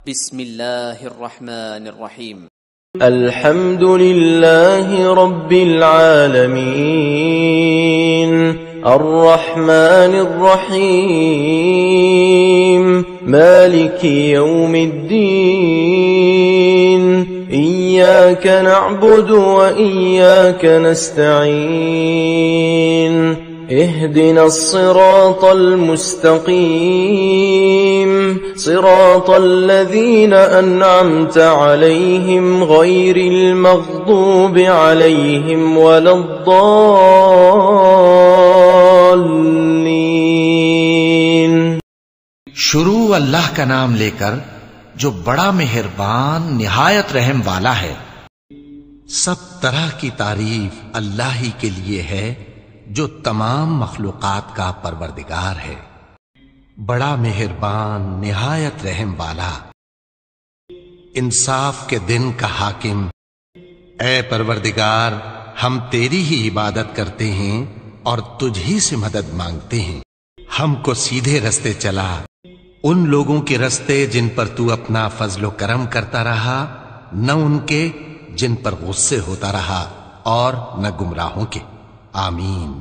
بسم اللہ الرحمن الرحیم الحمد لله رب العالمين الرحمن الرحيم مالك يوم الدين إياك نعبد وإياك نستعين اهدنا الصراط المستقيم صراط الذين أنعمت عليهم غير المغضوب عليهم ولا الضالين. شروع اللہ کا نام لے کر جو بڑا مہربان نہایت رحم والا ہے. سب طرح کی تعریف اللہ ہی کے لیے ہے جو تمام مخلوقات کا پروردگار ہے. بڑا مہربان نہایت رحم والا. انصاف کے دن کا حاکم. اے پروردگار ہم تیری ہی عبادت کرتے ہیں اور تجھ ہی سے مدد مانگتے ہیں. ہم کو سیدھے رستے چلا، ان لوگوں کے رستے جن پر تو اپنا فضل و کرم کرتا رہا، نہ ان کے جن پر غصے ہوتا رہا، اور نہ گمراہوں کے. آمین.